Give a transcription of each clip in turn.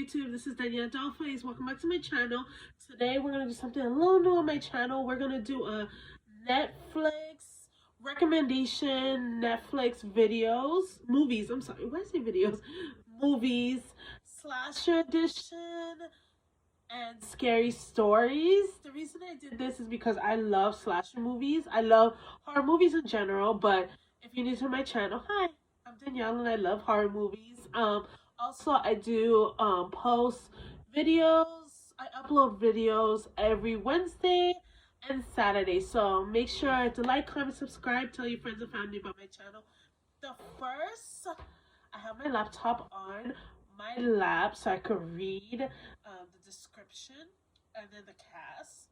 YouTube? This is Danielle Dolphins. Welcome back to my channel. Today we're gonna do something a little new on my channel. We're gonna do a Netflix recommendation, Netflix movies. I'm sorry, why did I say videos? Movies, slasher edition, and scary stories. The reason I did this is because I love slasher movies. I love horror movies in general, but if you're new to my channel, hi, I'm Danielle and I love horror movies. Also I do post videos. I upload videos every Wednesday and Saturday. So make sure to like, comment, subscribe, tell your friends and family about my channel. The first, I have my laptop on my lap so I could read the description and then the cast.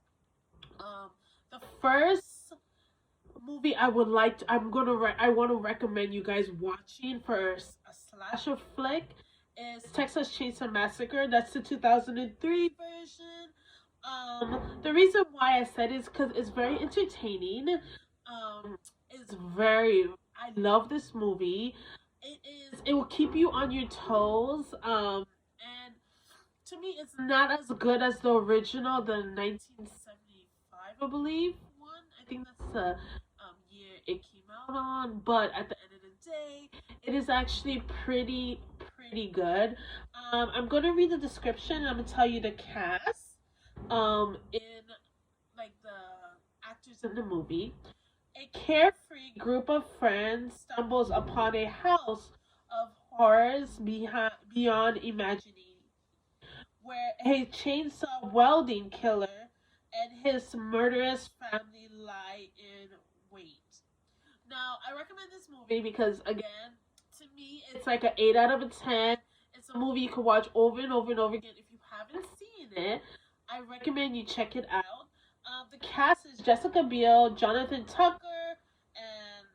The first movie I want to recommend you guys watching for a slasher flick is Texas Chainsaw Massacre. That's the 2003 version. The reason why I said it is because it's very entertaining. I love this movie. It will keep you on your toes. And to me, it's not as good as the original, the 1975, I believe, one. I think that's the year it came out on. But at the end of the day, it is actually pretty good. I'm gonna read the description and I'm gonna tell you the cast. In like the actors in the movie. A carefree group of friends stumbles upon a house of horrors beyond imagining, where a chainsaw welding killer and his murderous family lie in wait. Now, I recommend this movie because, again, to me, it's like an 8 out of a 10. It's a movie you can watch over and over and over again. If you haven't seen it, I recommend you check it out. The cast is Jessica Biel, Jonathan Tucker, and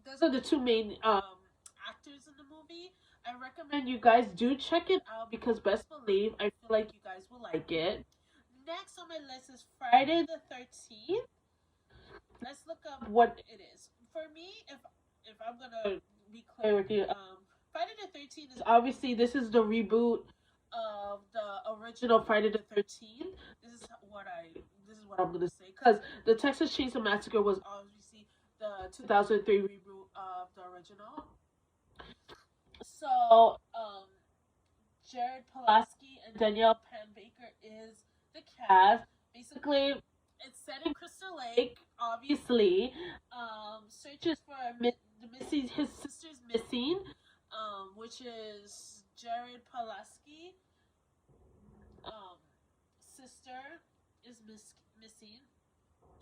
those are the two main actors in the movie. I recommend you guys do check it out because best believe I feel like you guys will like it. Next on my list is Friday the 13th. Let's look up what it is. For me, if I'm gonna be clear with you, Friday the 13th is obviously this is the reboot of the original Friday the 13th. This is what I'm gonna say because the Texas Chainsaw Massacre was obviously the 2003 reboot of the original. So, Jared Pulaski and Danielle Penbaker is the cast. Basically, it's set in Crystal Lake. Obviously, searches for his sister's missing, which is Jared Pulaski. Sister is missing.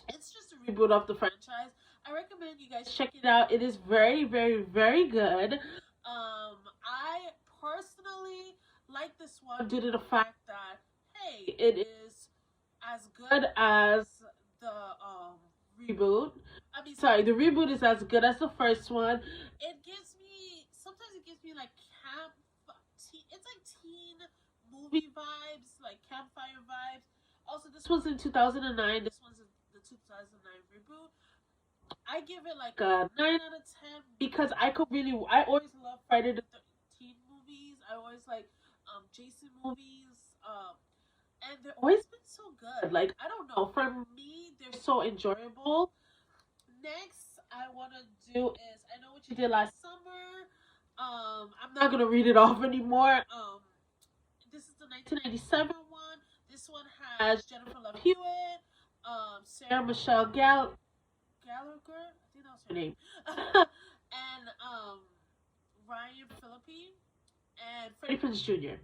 It's just a reboot of the franchise. I recommend you guys check it out. It is very good. I personally like this one due to the fact that hey, it is as good as the reboot. I mean, sorry, the reboot is as good as the first one. Sometimes it gives me like it's like teen movie vibes, like campfire vibes. Also, this was in 2009. This one's the 2009 reboot. I give it like a 9 out of 10 because I always love Friday the 13th movies. I always like Jason movies. And they've always been so good. Like, I don't know. For me, they're so enjoyable. Next, I want to do is I Know What You Did Last Summer. I'm not gonna read it off anymore. This is the 1997 one. This one has Jennifer Love Hewitt, Sarah Michelle Gallagher, I think that was her name, and Ryan Phillippe and Freddie Prinze Jr.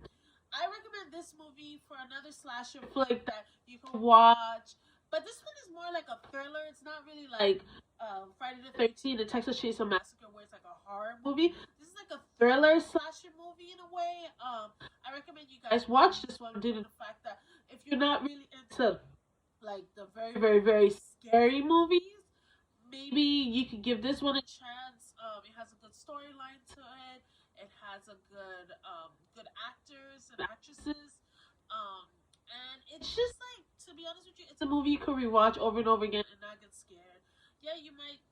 I recommend this movie for another slasher flick that you can watch. But this one is more like a thriller. It's not really like Friday the 13th, the Texas Chainsaw Massacre, where it's like a horror movie. This is like a thriller slasher movie in a way. I recommend you guys watch this one due to the fact that if you're not really into like the very scary movies, maybe you could give this one a chance. It has a good storyline to it. It has a good actors and actresses. And it's just like, to be honest with you, it's a movie you can rewatch over and over again and not get scared. Yeah,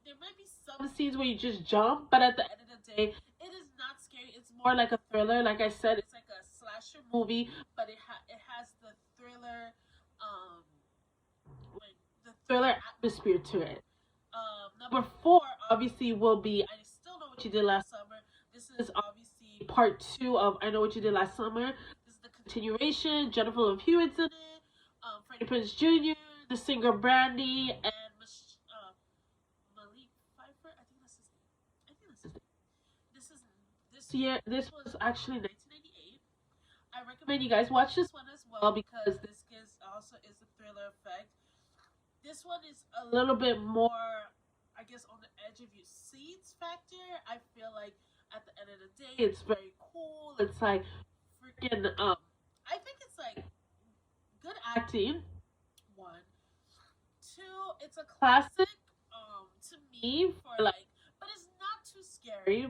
there might be some scenes where you just jump, but at the end of the day, it is not scary. It's more like a thriller. Like I said, it's like a slasher movie, but it has the thriller, um, like the thriller atmosphere to it. Number four obviously will be I Still Know What You Did Last Summer. This is obviously part two of I Know What You Did Last Summer. This is the continuation. Jennifer Love Hewitt's in it. Freddie Prinze Jr., the singer Brandy, and Malik Pfeiffer. I think that's his name. I think that's his name. This is this year. This was actually 1998. I recommend you guys watch this one as well because this gives also is a thriller effect. This one is a little bit more, I guess, on the edge of your seats factor. I feel like at the end of the day, it's very cool. It's like freaking I think it's like good acting. One, two, it's a classic. To me for like, but it's not too scary.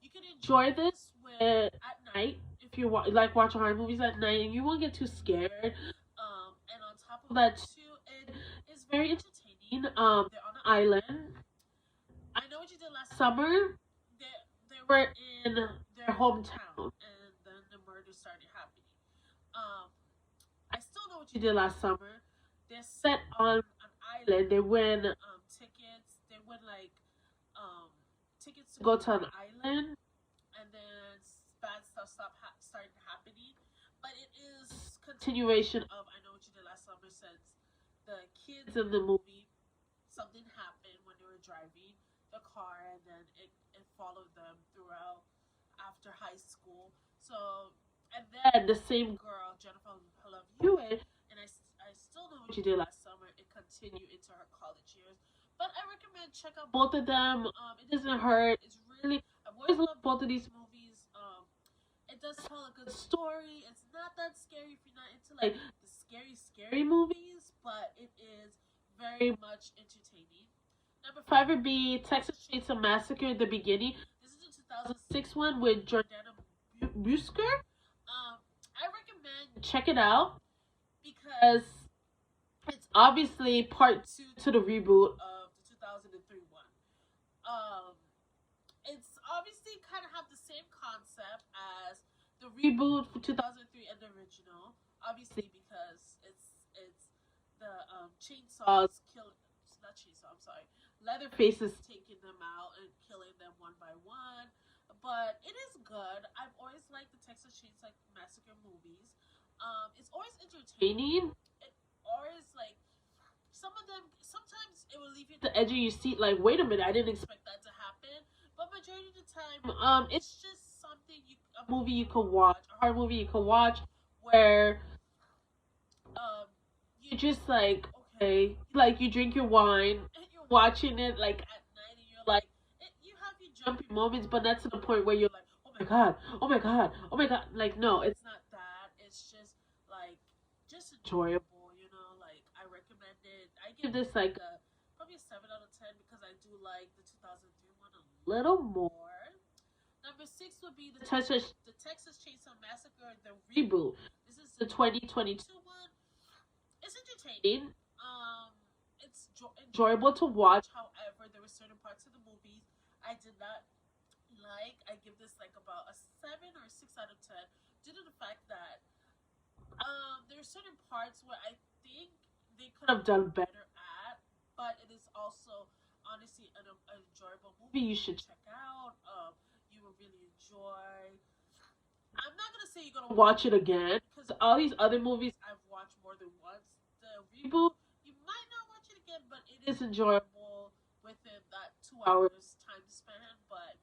You can enjoy this with at night if you like watching horror movies at night, and you won't get too scared. And on top of that too, it is very entertaining. They're on an island. I Know What You Did Last Summer. They were in their hometown, and then the murder started happening. Um, I Still Know What You Did Last Summer. They're set on an island. They win tickets. They win like tickets to go to an island, and then bad stuff started happening. But it is continuation of I Know What You Did Last Summer since the kids in the movie, something happened when they were driving the car, and then it followed them throughout after high school. So, and then the same girl, Jennifer Love Hewitt, and I Still Know What You Did Last Summer, it continued into her college years. But I recommend check out both of them. It doesn't hurt. It's really, I've always loved both of these movies. It does tell a good story. It's not that scary if you're not into like the scary movies, but it is very much entertaining. Number five would be Texas Chainsaw Massacre: The Beginning. This is a 2006 one with Jordana Brewster. I recommend check it out because it's obviously part two to the reboot of the 2003 one. It's obviously kind of have the same concept as the reboot for 2003 and the original. Obviously because it's the chainsaws kill. Not chainsaw. I'm sorry. Leatherface is taking them out and killing them one by one. But it is good. I've always liked the Texas Chainsaw Massacre movies. It's always entertaining. It always like some of them. Sometimes it will leave you at the edge of your seat. Like, wait a minute, I didn't expect that to happen. But majority of the time, it's just something a movie you could watch, a horror movie you could watch, where you're just like, okay, like you drink your wine and you're watching it like at night, and you're like, you have your jumpy moments, but not to the point where you're like, oh my god, oh my god, oh my god. Like, no, it's not that. It's just like just enjoyable, you know. Like, I recommend it. I give this like probably a 7 out of 10 because I do like the 2003 one a little more. Number six would be the Texas Chainsaw Massacre, the reboot. This is the 2022 one. It's entertaining. It's enjoyable to watch. However, there were certain parts of the movies I did not like. I give this like about a 7 or 6 out of 10 due to the fact that there are certain parts where I think they could have done better at, but it is also honestly an enjoyable movie you should check out. You will really enjoy. I'm not gonna say you're gonna watch it again because all these other movies I've watched more than once. The reboot, you might not watch it again, but it is enjoyable within that 2 hours time span. But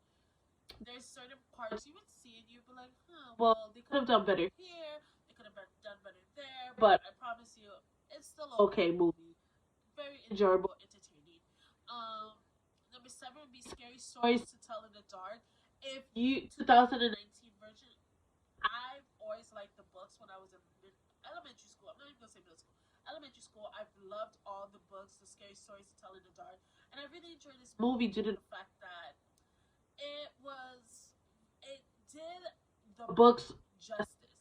there's certain parts you would see and you'd be like, well, they could have done better here. They could have done better there. But I promise you, it's still okay movie. Very enjoyable, entertaining. Number seven would be Scary Stories to Tell in the Dark. If you 2019 version, I've always liked the books when I was in elementary school. I'm not even gonna say middle school. Elementary school, I've loved all the books, the Scary Stories to Tell in the Dark, and I really enjoyed this movie due to the fact that it did the books justice.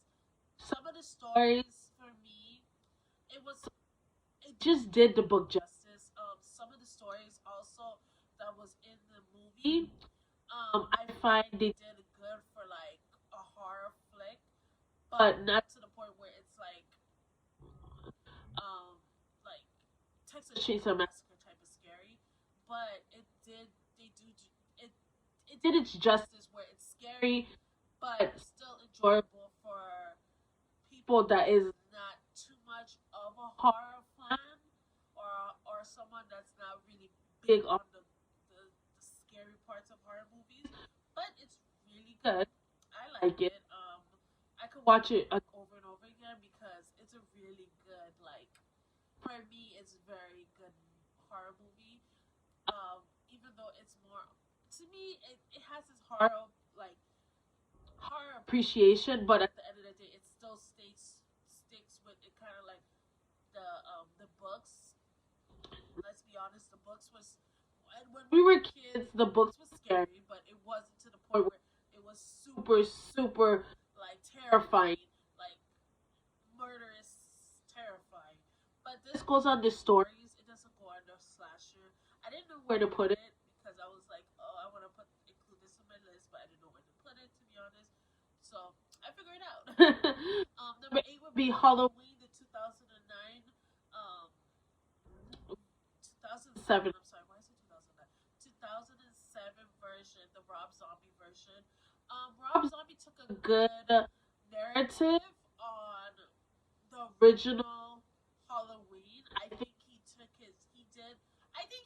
Some of the stories for me, it just did the book justice. Some of the stories also that was in the movie, I find they did good for like a horror flick. but not to the point where it's like Texas Chainsaw Massacre type of scary. But it it did its justice where it's scary, but still enjoyable for people that is not too much of a horror fan, or someone that's not really big on the scary parts of horror movies. But it's really good. I like it. I could watch it like over and over again because it's a really good, like, for me it's a very good horror movie. Even though it's more, to me it has this like horror appreciation, but at the end of the day, it still sticks with it, kind of like the books. Let's be honest, the books was, when we were kids, the books was scary, but it wasn't to the point where it was super like terrifying, like murderous terrifying. But this goes on the stories. It doesn't go under slasher. I didn't know where to put it because I was like, oh, I want to include this in my list, but I didn't know where to put it, to be honest. So I figured it out. Number 8 would be Halloween, the 2009, 2007. I'm sorry, why is it 2009? 2007 version, the Rob Zombie version. Rob Zombie took a good narrative on the original Halloween. I think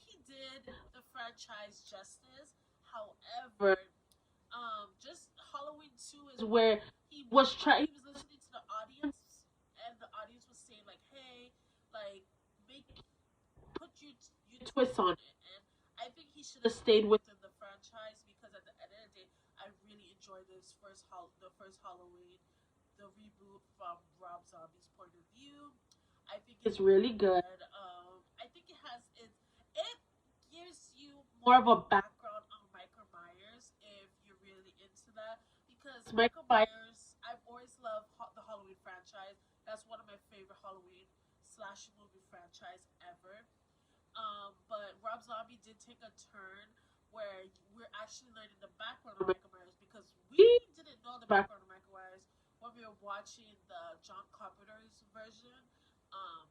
he did the franchise justice. However, just Halloween 2 is where he was listening to the audience, and the audience was saying like, hey, like, make put your twist on it. And I think he should have stayed within the franchise because at the end of the day, I really enjoyed the first Halloween, the reboot from Rob Zombie's point of view. I think it's really good. I think it gives you more of a background on Michael Myers if you're really into that, because Michael Myers, I've always loved the Halloween franchise. That's one of my favorite Halloween slash movie franchise ever. But Rob Zombie did take a turn where we're actually learning the background of Michael Myers, because we didn't know the background of Michael Myers when we were watching the John Carpenter's version, um,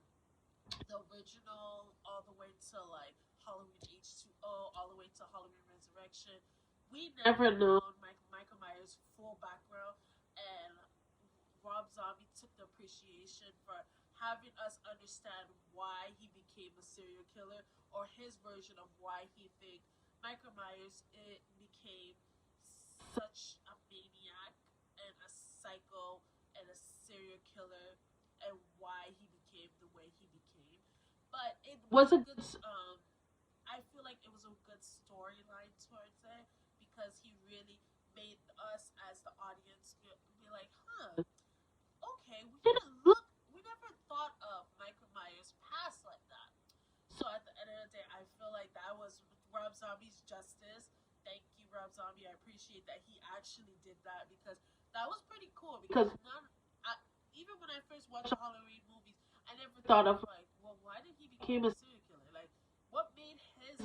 the original, all the way to like Halloween H2O, all the way to Halloween Resurrection. We never known Michael Myers' full background, and Rob Zombie took the appreciation for having us understand why he became a serial killer, or his version of why he thinks Michael Myers became such a maniac and a psycho and a serial killer, and why he became the way he became. But it was a good. I feel like it was a good storyline towards it, because he really made us as the audience be like, huh, okay, we never thought of Michael Myers past like that. So at the end of the day, I feel like that was Rob Zombie's justice. Thank you, Rob Zombie. I appreciate that he actually did that, because that was pretty cool. Because even when I first watched the Halloween movies, I never thought of like, well, why did he become a serial killer? Like, what made his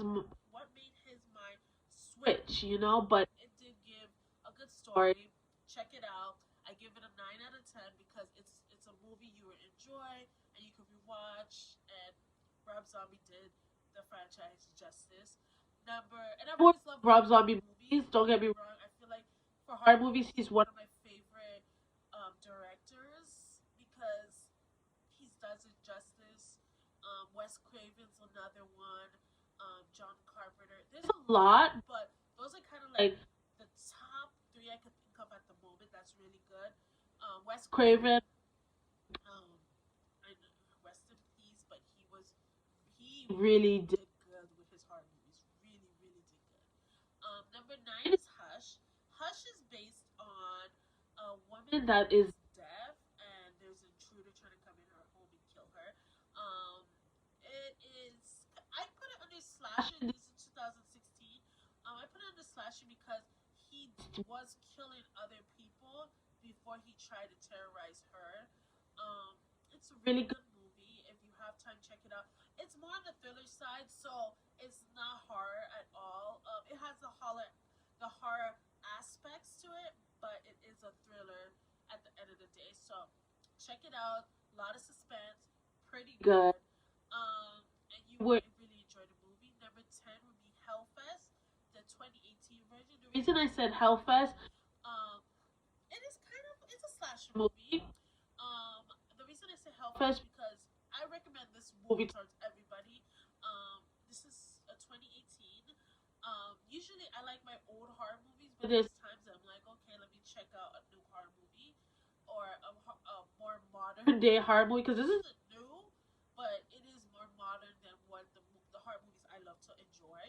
mind switch? But it did give a good story. Check it out. I give it a 9 out of 10 because it's a movie you will enjoy and you can rewatch. And Rob Zombie did the franchise justice. And I've always loved Rob Zombie movies. Don't get me wrong. I feel like for horror movies, he's one of my favorite directors, because he does it justice. Wes Craven's another one. John Carpenter. There's a lot, but those are kind of like the top 3 I could think of at the moment. That's really good. Wes Craven. I rest in peace, but he really did good with his horror movies. Really, really did good. Number 9 is Hush. Hush is based on a woman that is deaf, and there's an intruder trying to come in her home and kill her. It is. I put it under slasher. This is 2016. I put it under slasher because he was killing other people before he tried to terrorize her. It's a really good movie. If you have time, check it out. It's more on the thriller side, so it's not horror at all. It has the horror aspects to it, but it is a thriller at the end of the day. check it out. A lot of suspense, pretty good. And you would really enjoy the movie. Number 10 would be Hellfest, the 2018 version. The reason I said Hellfest, um, it's a slasher movie. The reason I say Hellfest because I recommend this movie towards everybody. This is a 2018. Usually I like my old horror movies, but there's times that I'm like, okay, let me check out a new horror movie or a more modern day horror movie because this isn't new, but it is more modern than what the horror movies I love to enjoy.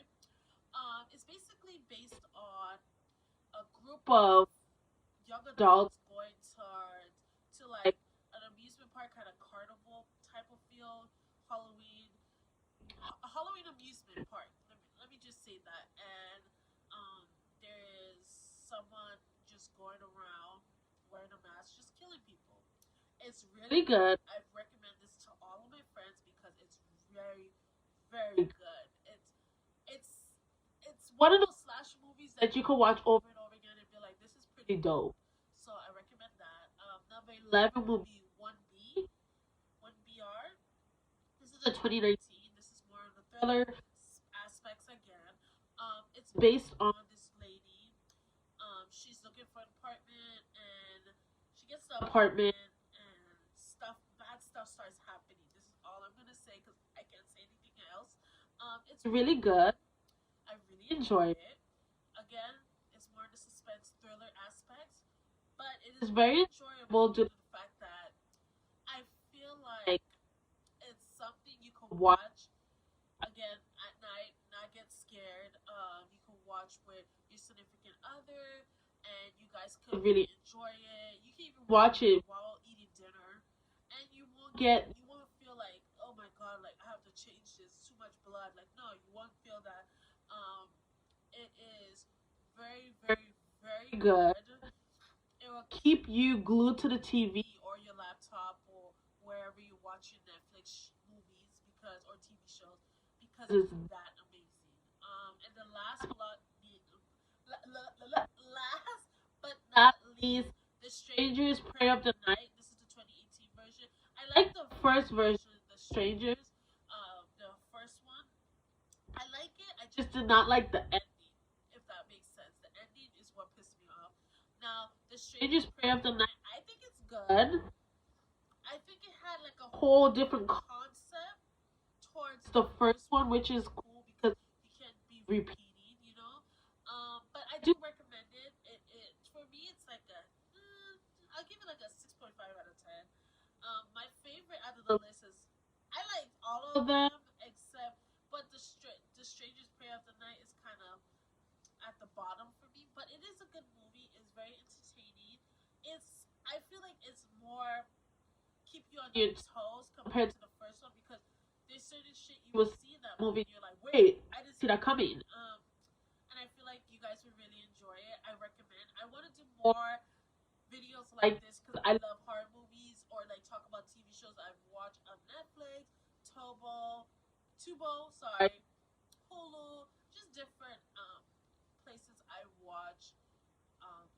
It's basically based on a group of young adults going to like an amusement park, kind of carnival type of feel, Halloween, a Halloween amusement park. Let me just say that. And there is someone just going around wearing a mask, just killing people. It's really good. I recommend this to all of my friends because it's very, very good. It's it's one of those slash movies that you can watch over and over again and be like, this is pretty dope. So I recommend that. Number 11 will be 1B, 1BR. This is a 2019. This is more of the thriller aspects again. It's based on this lady. She's looking for an apartment and she gets the apartment and bad stuff starts happening. This is all I'm gonna say because I can't say anything else. It's really good. I really enjoy it. Again, it's more the suspense thriller aspects, but it is very enjoyable due to the fact that I feel like it's something you can watch again at night, not get scared. You can watch with your significant other, and you guys could really enjoy it. You can even watch it while eating dinner, and you won't feel like, oh my god, like I have to change this, too much blood. Like no, you won't feel that. Um, it is very, very, very good. It will keep you glued to the TV or your laptop or wherever you're watching Netflix movies because or TV shows because it's that amazing. And the last last but not least, The Strangers Prey of the Night. This is the 2018 version. I like the first version, The Strangers. The first one. I like it. I just did not like the ending, if that makes sense. The ending is what pissed me off. Now, The Strangers Prey of the Night, I think it's good. I think it had like a whole different concept towards the first one, which is cool because you can't be repeating, you know. But I do recommend it. It for me, it's like I'll give it like a 6.5 out of 10. My favorite out of the list is I like all of them except, but the Strangers Prey of the Night is kind of at the bottom for me. But it is a good movie. It's very entertaining. I feel like it's more keep you on your toes compared to the first one because there's certain shit you will see in that movie and you're like, wait, I didn't see that coming. And I feel like you guys would really enjoy it. I recommend. I want to do more videos like this because I love horror movies or like talk about TV shows I've watched on Netflix, sorry, Hulu, just different places I watch.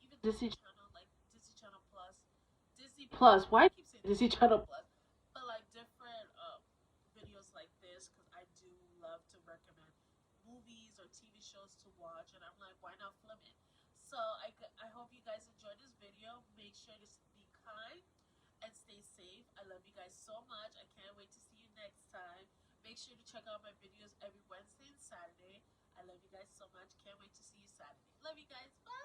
Even Disney Channel, like Disney Channel Plus, Disney Plus. Why I keep saying Disney Channel Plus? But like different videos like this because I do love to recommend movies or TV shows to watch, and I'm like, why not film it? So I hope you guys enjoyed this video. Make sure to be kind and stay safe. I love you guys so much. I can't wait to see you next time. Make sure to check out my videos every Wednesday and Saturday. I love you guys so much. Can't wait to see you Saturday. Love you guys. Bye.